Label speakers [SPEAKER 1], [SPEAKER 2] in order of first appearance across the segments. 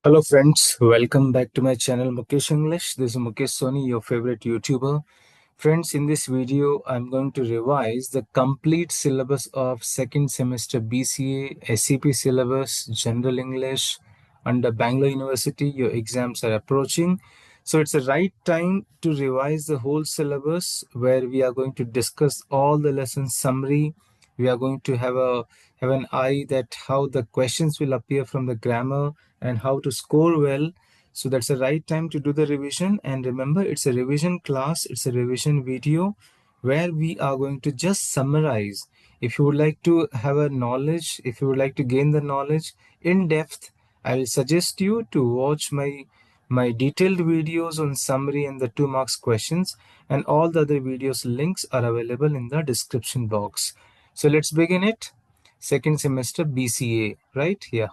[SPEAKER 1] Hello friends, welcome back to my channel Mukesh English. This is Mukesh Soni, your favorite YouTuber. Friends, in this video, I'm going to revise the complete syllabus of second semester BCA, SCP syllabus, General English under Bangalore University. Your exams are approaching. So it's the right time to revise the whole syllabus where we are going to discuss all the lesson summary. We are going to have an eye that how the questions will appear from the grammar and how to score well. So that's the right time to do the revision. And remember, it's a revision class, it's a revision video where we are going to just summarize. If you would like to have a knowledge, if you would like to gain the knowledge in depth, I will suggest you to watch my detailed videos on summary and the 2 marks questions, and all the other videos links are available in the description box. So let's begin it. Second semester BCA, right here.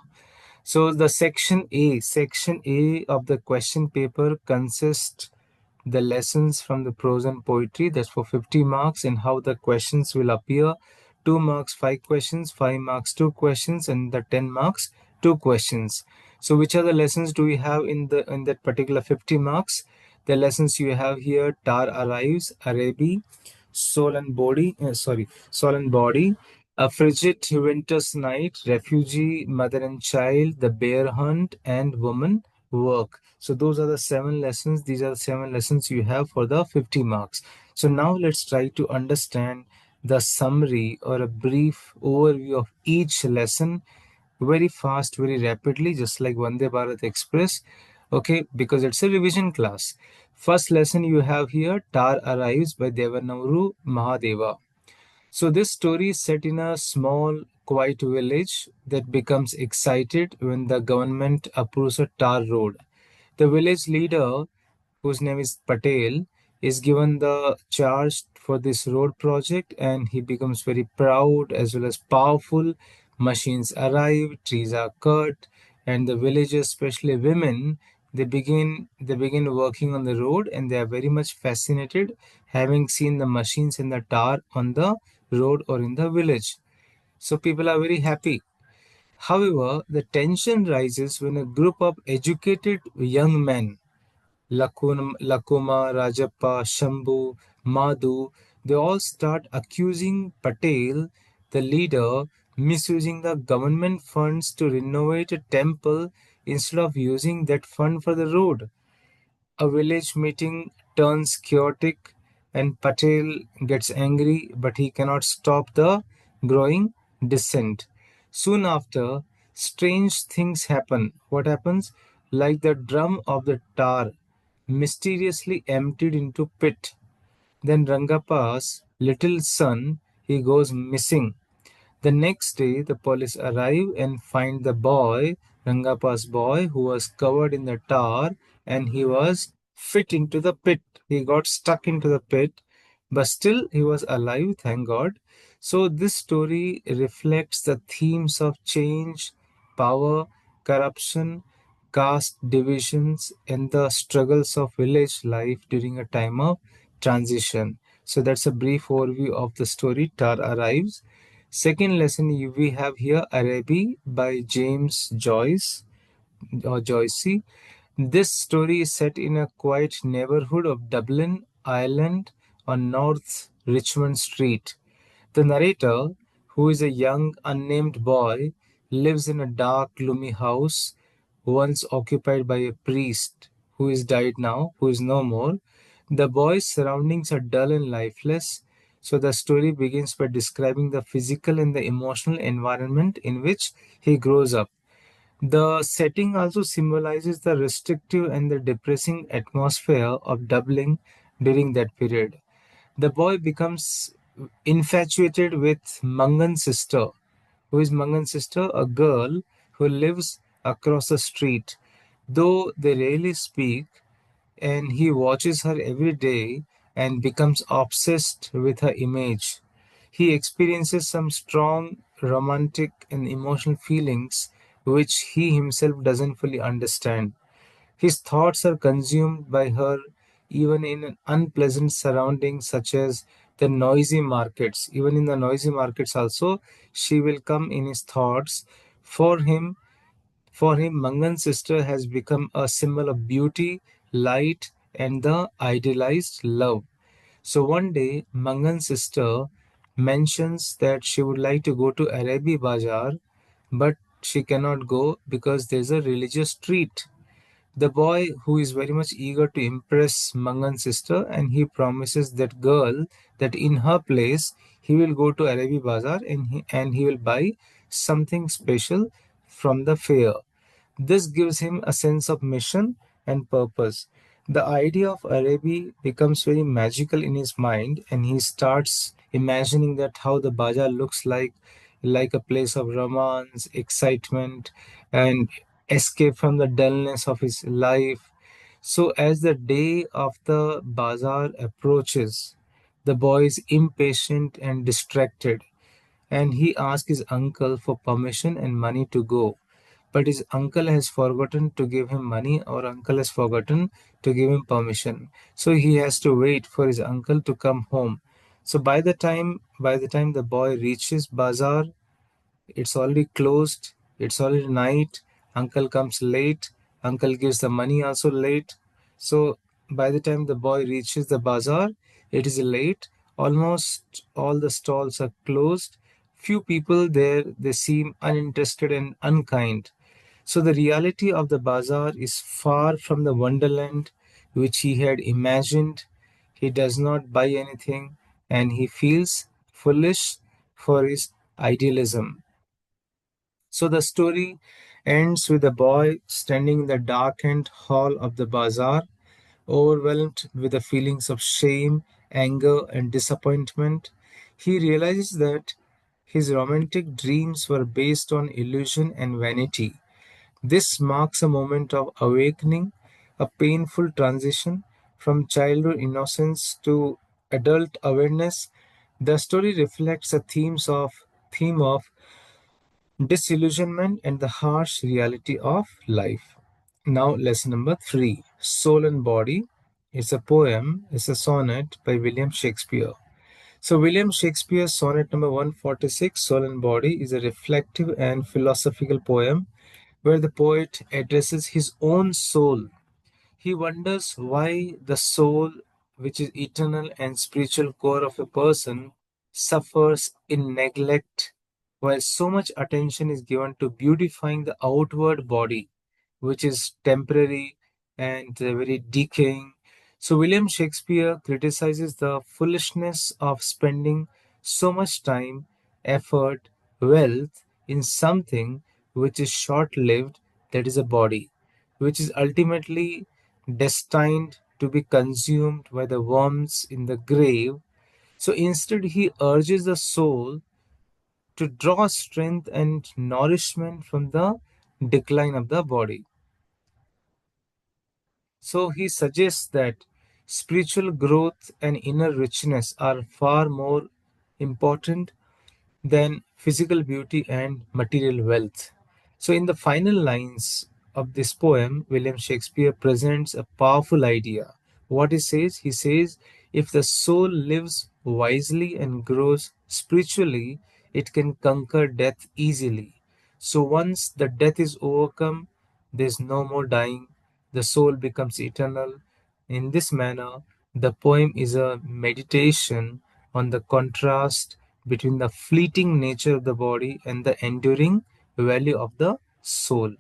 [SPEAKER 1] So the section A of the question paper consists the lessons from the prose and poetry. That's for 50 marks, and how the questions will appear. 2 marks, 5 questions, 5 marks, 2 questions, and the 10 marks, 2 questions. So which are the lessons do we have in that particular 50 marks? The lessons you have here: Tar arrives, Araby, soul and body, a frigid winter's night, refugee, mother and child, the bear hunt, and woman work. So those are the 7 lessons. These are the 7 lessons you have for the 50 marks. So now let's try to understand the summary or a brief overview of each lesson very fast, very rapidly, just like Vande Bharat Express. Okay, because it's a revision class. First lesson you have here, Tar arrives by Devanamru Mahadeva. So this story is set in a small, quiet village that becomes excited when the government approves a tar road. The village leader, whose name is Patel, is given the charge for this road project, and he becomes very proud as well as powerful. Machines arrive, trees are cut, and the villagers, especially women, they begin working on the road, and they are very much fascinated having seen the machines and the tar on the road or in the village. So people are very happy. However, the tension rises when a group of educated young men, Lakuma, Rajappa, Shambhu, Madhu, they all start accusing Patel, the leader, misusing the government funds to renovate a temple instead of using that fund for the road. A village meeting turns chaotic, and Patel gets angry, but he cannot stop the growing dissent. Soon after, strange things happen. What happens? Like the drum of the tar mysteriously emptied into pit. Then Rangappa's little son, he goes missing. The next day, the police arrive and find the boy, Rangappa's boy, who was covered in the tar, and he was fit into the pit. He got stuck into the pit, but still he was alive, thank God. So, this story reflects the themes of change, power, corruption, caste divisions, and the struggles of village life during a time of transition. So, that's a brief overview of the story. Tar arrives. Second lesson we have here, Araby by James Joyce or Joycey. This story is set in a quiet neighborhood of Dublin, Ireland, on North Richmond Street. The narrator, who is a young, unnamed boy, lives in a dark, gloomy house once occupied by a priest who is died now, who is no more. The boy's surroundings are dull and lifeless, so the story begins by describing the physical and the emotional environment in which he grows up. The setting also symbolizes the restrictive and the depressing atmosphere of Dublin during that period. The boy becomes infatuated with Mangan's sister. Who is Mangan's sister? A girl who lives across the street. Though they rarely speak, and he watches her every day and becomes obsessed with her image. He experiences some strong romantic and emotional feelings which he himself doesn't fully understand. His thoughts are consumed by her even in an unpleasant surroundings such as the noisy markets. Even in the noisy markets also, she will come in his thoughts. For him, For him, Mangan's sister has become a symbol of beauty, light, and the idealized love. So one day, Mangan's sister mentions that she would like to go to Araby Bazaar, but she cannot go because there's a religious treat. The boy, who is very much eager to impress Mangan's sister, and he promises that girl that in her place he will go to Araby Bazaar and he will buy something special from the fair. This gives him a sense of mission and purpose. The idea of Araby becomes very magical in his mind, and he starts imagining that how the bazaar looks like a place of romance, excitement, and escape from the dullness of his life. So, as the day of the bazaar approaches, the boy is impatient and distracted, and he asks his uncle for permission and money to go. But his uncle has forgotten to give him money, or uncle has forgotten to give him permission. So he has to wait for his uncle to come home. So by the time the boy reaches bazaar, it's already closed. It's already night. Uncle comes late. Uncle gives the money also late. So by the time the boy reaches the bazaar, it is late. Almost all the stalls are closed. Few people there, they seem uninterested and unkind. So the reality of the bazaar is far from the wonderland which he had imagined. He does not buy anything, and he feels foolish for his idealism. So the story ends with a boy standing in the darkened hall of the bazaar, overwhelmed with the feelings of shame, anger, and disappointment. He realizes that his romantic dreams were based on illusion and vanity. This marks a moment of awakening, a painful transition from childhood innocence to adult awareness. The story reflects a theme of disillusionment and the harsh reality of life. Now, lesson number 3, Soul and Body. It's a sonnet by William Shakespeare. So, William Shakespeare's sonnet number 146, Soul and Body, is a reflective and philosophical poem where the poet addresses his own soul. He wonders why the soul, which is eternal and spiritual core of a person, suffers in neglect while so much attention is given to beautifying the outward body, which is temporary and very decaying. So, William Shakespeare criticizes the foolishness of spending so much time, effort, wealth in something which is short lived, that is a body, which is ultimately destined to be consumed by the worms in the grave. So instead, he urges the soul to draw strength and nourishment from the decline of the body. So he suggests that spiritual growth and inner richness are far more important than physical beauty and material wealth. So, in the final lines of this poem, William Shakespeare presents a powerful idea. What he says, if the soul lives wisely and grows spiritually, it can conquer death easily. So, once the death is overcome, there is no more dying, the soul becomes eternal. In this manner, the poem is a meditation on the contrast between the fleeting nature of the body and the enduring value of the soul.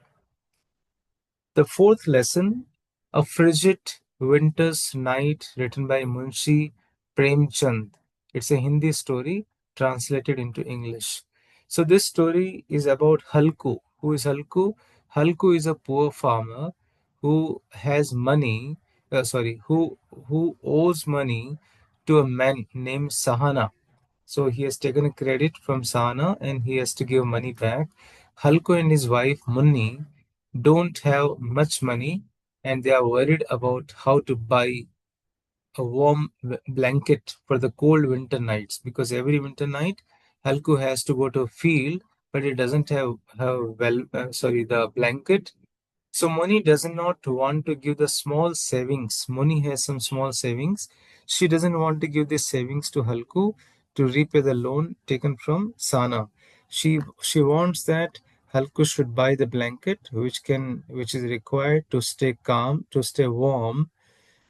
[SPEAKER 1] The fourth lesson, A Frigid Winter's Night, written by Munshi Premchand. It's a Hindi story translated into English. So this story is about Halku. Who is Halku? Halku is a poor farmer who has money, who owes money to a man named Sahana. So he has taken a credit from Sana and he has to give money back. Halko and his wife Munni don't have much money, and they are worried about how to buy a warm blanket for the cold winter nights, because every winter night Halko has to go to a field, but he doesn't have the blanket. So Moni does not want to give the small savings. Moni has some small savings. She doesn't want to give the savings to Halku to repay the loan taken from Sana. She wants that Halku should buy the blanket which is required to stay calm, to stay warm,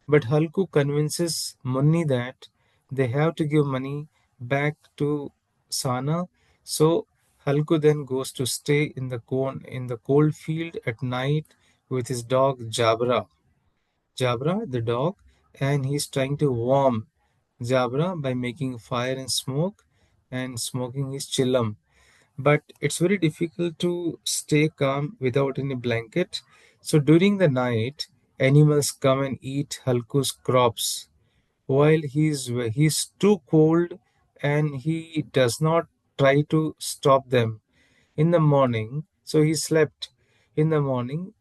[SPEAKER 1] but Halku convinces Munni that they have to give money back to Sana. So Halku then goes to stay in the cold field at night with his dog Jabra. Jabra, the dog, and he's trying to warm Jabra by making fire and smoke and smoking his chillum. But it's very difficult to stay calm without any blanket. So during the night, animals come and eat Halku's crops while he's too cold and he does not try to stop them. In the morning, so he slept. In the morning,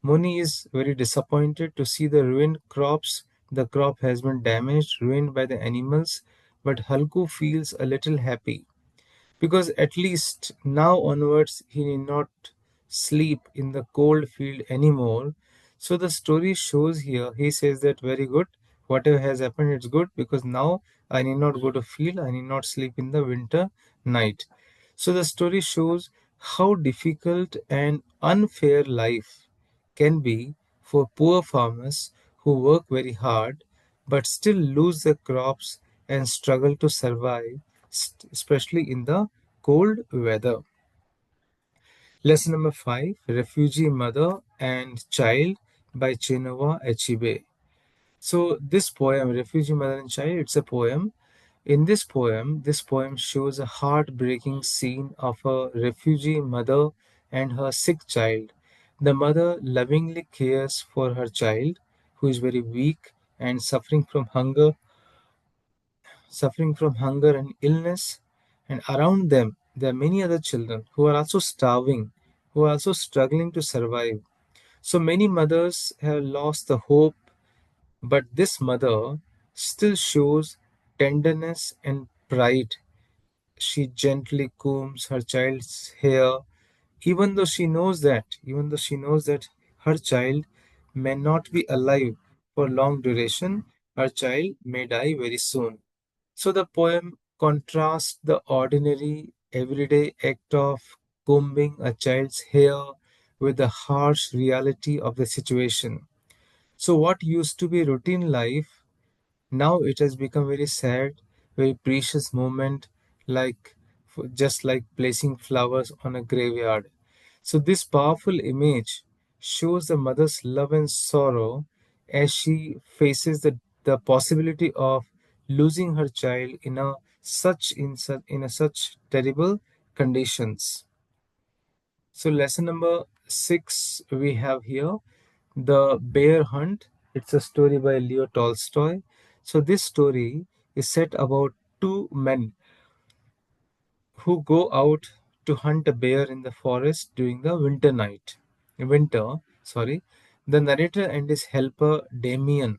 [SPEAKER 1] Muni is very disappointed to see the ruined crops. The crop has been damaged, ruined by the animals, but Halku feels a little happy because at least now onwards he need not sleep in the cold field anymore. So the story shows here, he says that very good, whatever has happened, it's good because now I need not go to field, I need not sleep in the winter night. So the story shows how difficult and unfair life can be for poor farmers who work very hard but still lose their crops and struggle to survive, especially in the cold weather. Lesson number 5, Refugee Mother and Child by Chinua Achebe. So this poem, Refugee Mother and Child, it's a poem. In this poem shows a heartbreaking scene of a refugee mother and her sick child. The mother lovingly cares for her child, who is very weak and suffering from hunger and illness. And around them, there are many other children who are also starving, who are also struggling to survive. So many mothers have lost the hope, but this mother still shows tenderness and pride. She gently combs her child's hair, even though she knows that her child may not be alive for long duration, her child may die very soon. So the poem contrasts the ordinary, everyday act of combing a child's hair with the harsh reality of the situation. So what used to be routine life, now it has become very sad, very precious moment, like just like placing flowers on a graveyard. So this powerful image shows the mother's love and sorrow as she faces the possibility of losing her child in a such terrible conditions. So lesson number 6 we have here, The Bear Hunt. It's a story by Leo Tolstoy. So this story is set about two men who go out to hunt a bear in the forest during the winter, sorry. The narrator and his helper Damien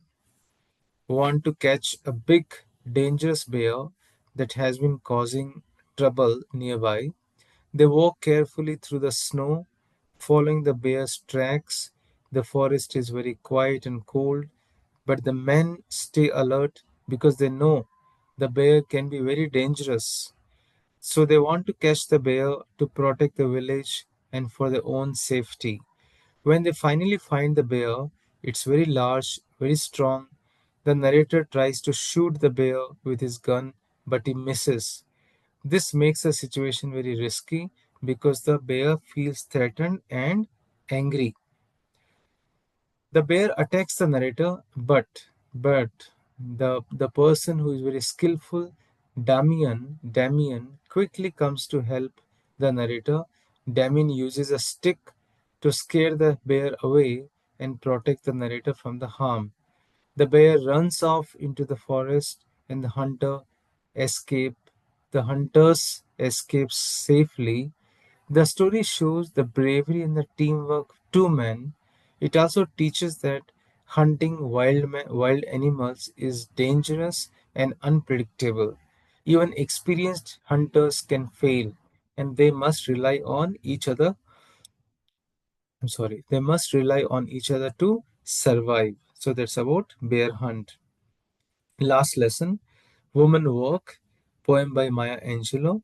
[SPEAKER 1] want to catch a big dangerous bear that has been causing trouble nearby. They walk carefully through the snow, following the bear's tracks. The forest is very quiet and cold, but the men stay alert because they know the bear can be very dangerous. So they want to catch the bear to protect the village and for their own safety. When they finally find the bear, it's very large, very strong. The narrator tries to shoot the bear with his gun, but he misses. This makes the situation very risky because the bear feels threatened and angry. The bear attacks the narrator, but the person who is very skillful, Damien quickly comes to help the narrator. Damien uses a stick to scare the bear away and protect the narrator from the harm. The bear runs off into the forest and escape. The hunters escape safely. The story shows the bravery and the teamwork of two men. It also teaches that hunting wild animals is dangerous and unpredictable. Even experienced hunters can fail, and they must rely on each other. They must rely on each other to survive. So that's about bear hunt. Last lesson, Woman Work, poem by Maya Angelou.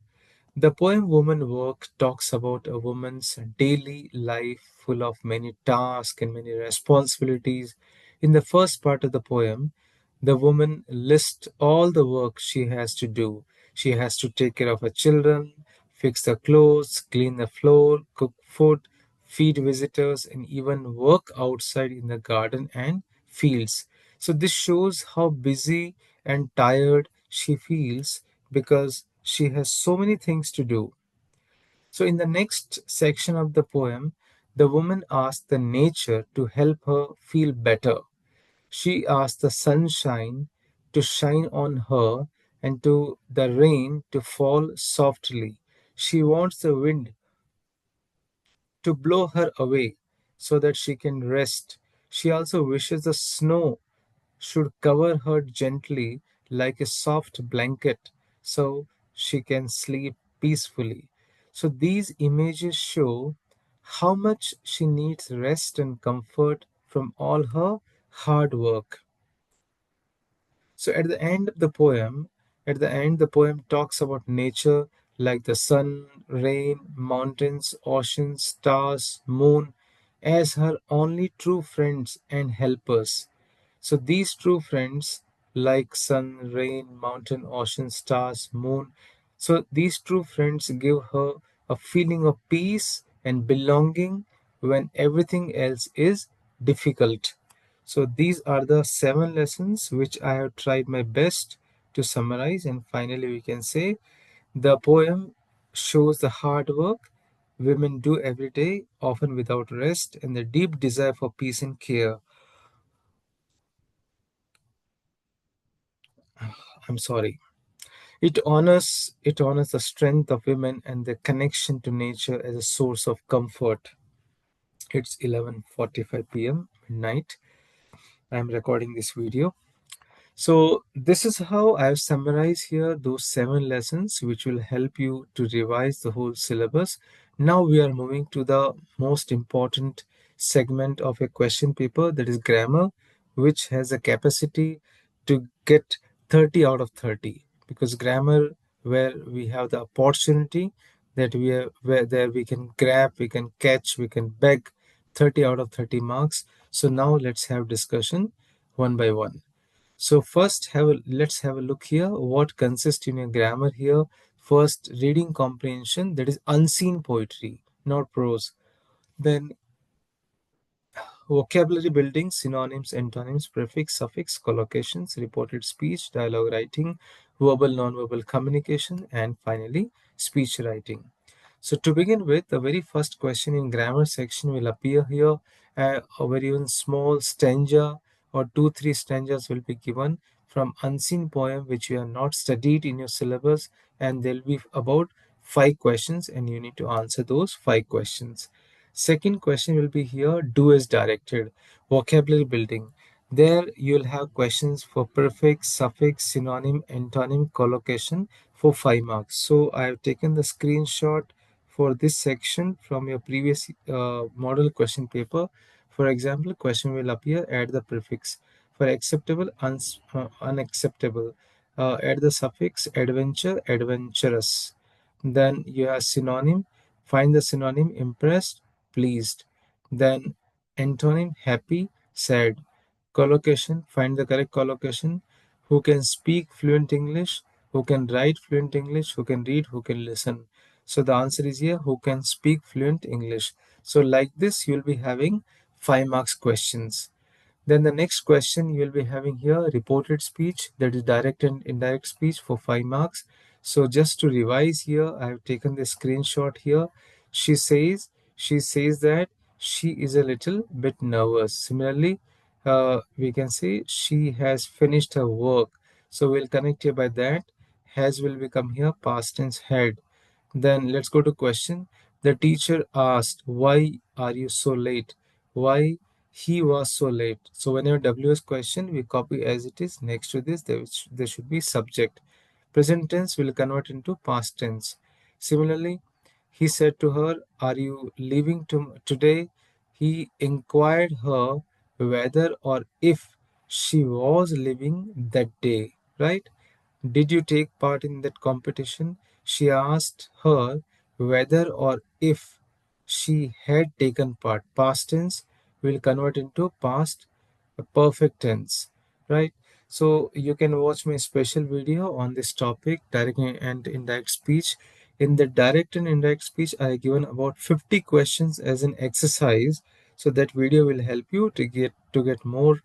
[SPEAKER 1] The poem Woman Work talks about a woman's daily life full of many tasks and many responsibilities. In the first part of the poem, the woman lists all the work she has to do. She has to take care of her children, fix the clothes, clean the floor, cook food, feed visitors, and even work outside in the garden and fields. So, this shows how busy and tired she feels because she has so many things to do. So, in the next section of the poem, the woman asks the nature to help her feel better. She asks the sunshine to shine on her and to the rain to fall softly. She wants the wind to blow her away so that she can rest. She also wishes the snow should cover her gently like a soft blanket so she can sleep peacefully. So these images show how much she needs rest and comfort from all her hard work. So at the end, the poem talks about nature like the sun, rain, mountains, oceans, stars, moon as her only true friends and helpers. So these true friends, like sun, rain, mountain, ocean, stars, moon, so these true friends give her a feeling of peace and belonging when everything else is difficult. So these are the 7 lessons which I have tried my best to summarize, and finally we can say the poem shows the hard work women do every day, often without rest, and the deep desire for peace and care. I'm sorry. It honors the strength of women and their connection to nature as a source of comfort. It's 11:45 p.m. midnight. I'm recording this video. So this is how I've summarized here those 7 lessons which will help you to revise the whole syllabus. Now we are moving to the most important segment of a question paper, that is grammar, which has a capacity to get 30 out of 30, because grammar, where we have the opportunity that we are where there we can grab, we can catch, we can beg 30 out of 30 marks. So now let's have discussion one by one. So first, let's have a look here. What consists in your grammar here? First, reading comprehension, that is unseen poetry, not prose. Then vocabulary building, synonyms, antonyms, prefix, suffix, collocations, reported speech, dialogue writing, verbal, non-verbal communication, and finally, speech writing. So to begin with, the very first question in grammar section will appear here. A very even small stanza or 2 3 stanzas will be given from unseen poem which you have not studied in your syllabus, and there will be about 5 questions and you need to answer those 5 questions. Second question will be here, do as directed. Vocabulary building. There you'll have questions for prefix, suffix, synonym, antonym, collocation for 5 marks. So I have taken the screenshot for this section from your previous model question paper. For example, question will appear, add the prefix. For acceptable, unacceptable. Add the suffix adventure, adventurous. Then you have synonym. Find the synonym impressed, pleased. Then antonym happy, sad. Collocation, find the correct collocation. Who can speak fluent English, who can write fluent English, who can read, who can listen. So the answer is here, who can speak fluent English. So like this, you'll be having 5 marks questions. Then the next question you'll be having here, reported speech, that is direct and indirect speech for 5 marks. So just to revise here, I have taken the screenshot here. She says that she is a little bit nervous. Similarly, we can say she has finished her work. So we'll connect here by that. Has will become here past tense had. Then let's go to question. The teacher asked, why are you so late? Why he was so late? So whenever W is question, we copy as it is. Next to this, there should be subject. Present tense will convert into past tense. Similarly, he said to her, are you leaving today? He inquired her whether or if she was leaving that day, right? Did you take part in that competition? She asked her whether or if she had taken part. Past tense will convert into past perfect tense, right? So you can watch my special video on this topic, direct and indirect speech. In the direct and indirect speech, I have given about 50 questions as an exercise. So that video will help you to get more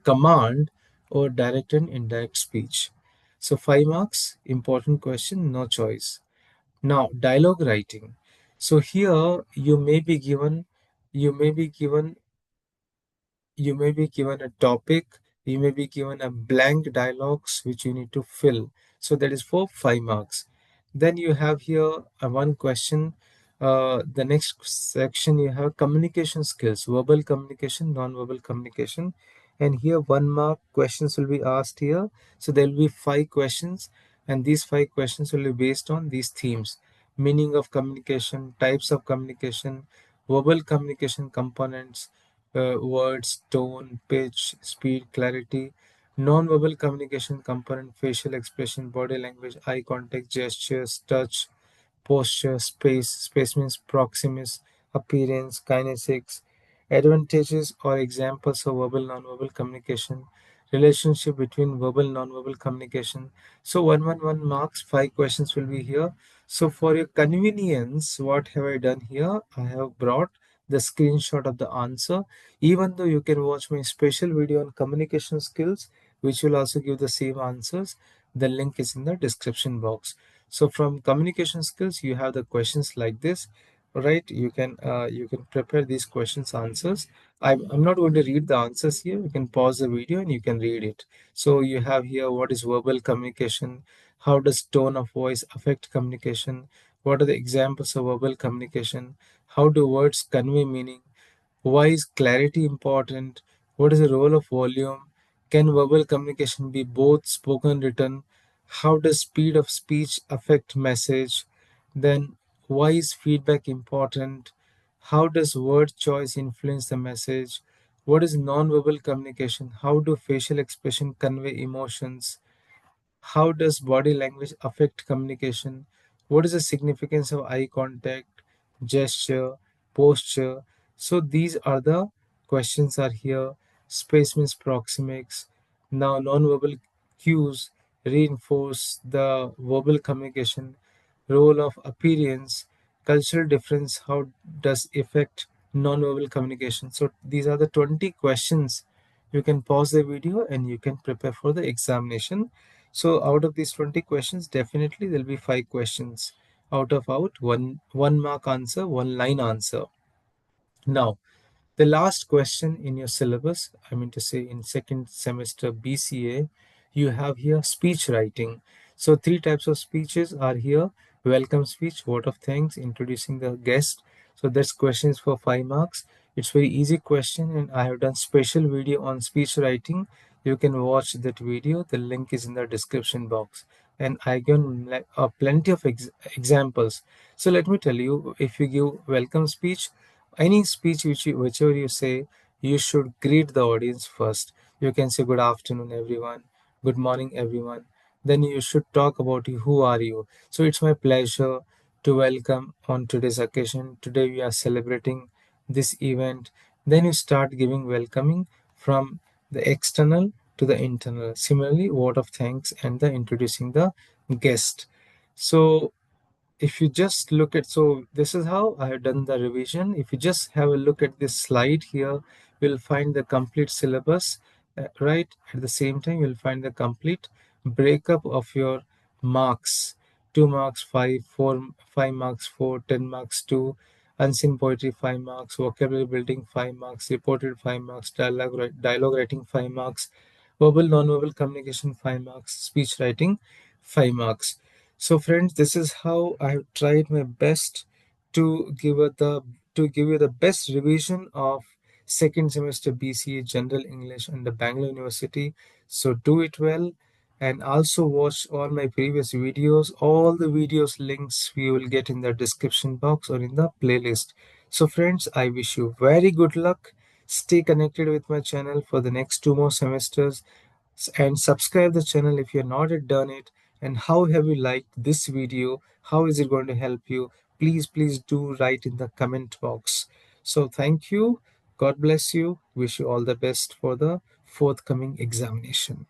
[SPEAKER 1] command or direct and indirect speech. So 5 marks, important question, no choice. Now dialogue writing. So here you may be given you may be given a topic, you may be given a blank dialogues which you need to fill. So that is for 5 marks. Then you have here a one question. The next section you have communication skills, verbal communication, non-verbal communication. And here 1 mark questions will be asked here. So there will be 5 questions, and these 5 questions will be based on these themes: meaning of communication, types of communication, verbal communication components, words, tone, pitch, speed, clarity, non-verbal communication component, facial expression, body language, eye contact, gestures, touch, posture, space. Space means proximus, appearance, kinesics, advantages or examples of verbal non-verbal communication, relationship between verbal non-verbal communication. So 1 marks, 5 questions will be here. So for your convenience, what have I done here? I have brought the screenshot of the answer, even though you can watch my special video on communication skills, which will also give the same answers. The link is in the description box. So from communication skills, you have the questions like this, right? You can prepare these questions answers. I'm not going to read the answers here. You can pause the video and you can read it. So you have here, what is verbal communication? How does tone of voice affect communication? What are the examples of verbal communication? How do words convey meaning? Why is clarity important? What is the role of volume? Can verbal communication be both spoken and written? How does speed of speech affect message? Then, why is feedback important? How does word choice influence the message? What is non-verbal communication? How do facial expression convey emotions? How does body language affect communication? What is the significance of eye contact, gesture, posture? So these are the questions are here. Space means proxemics. Now nonverbal cues reinforce the verbal communication. Role of appearance, cultural difference, how does affect nonverbal communication? So these are the 20 questions. You can pause the video and you can prepare for the examination. So out of these 20 questions, definitely there'll be 5 questions out one mark answer, one line answer. Now, the last question in your syllabus, I mean to say in second semester BCA, you have here speech writing. So three types of speeches are here: welcome speech, vote of thanks, introducing the guest. So that's questions for 5 marks. It's very easy question, and I have done special video on speech writing. You can watch that video. The link is in the description box. And I given plenty of examples. So let me tell you, if you give welcome speech, any speech whichever you say, you should greet the audience first. You can say good afternoon everyone, good morning everyone. Then you should talk about you, who are you. So it's my pleasure to welcome on today's occasion. Today we are celebrating this event. Then you start giving welcoming from the external to the internal. Similarly, word of thanks and the introducing the guest. So if you just look at, so this is how I have done the revision. If you just have a look at this slide here, you'll find the complete syllabus, right? At the same time, you'll find the complete breakup of your marks: 2 marks, 5 marks, 4, 10 marks, 2, unseen poetry, 5 marks, vocabulary building, 5 marks, reported 5 marks, dialogue writing, 5 marks, verbal non-verbal communication, 5 marks, speech writing, 5 marks. So friends, this is how I have tried my best to give you the best revision of second semester BCA General English under Bangalore University. So do it well, and also watch all my previous videos. All the videos links we will get in the description box or in the playlist. So friends, I wish you very good luck. Stay connected with my channel for the next 2 more semesters, and subscribe the channel if you have not yet done it, and how have you liked this video? How is it going to help you? Please do write in the comment box. So thank you. God bless you. Wish you all the best for the forthcoming examination.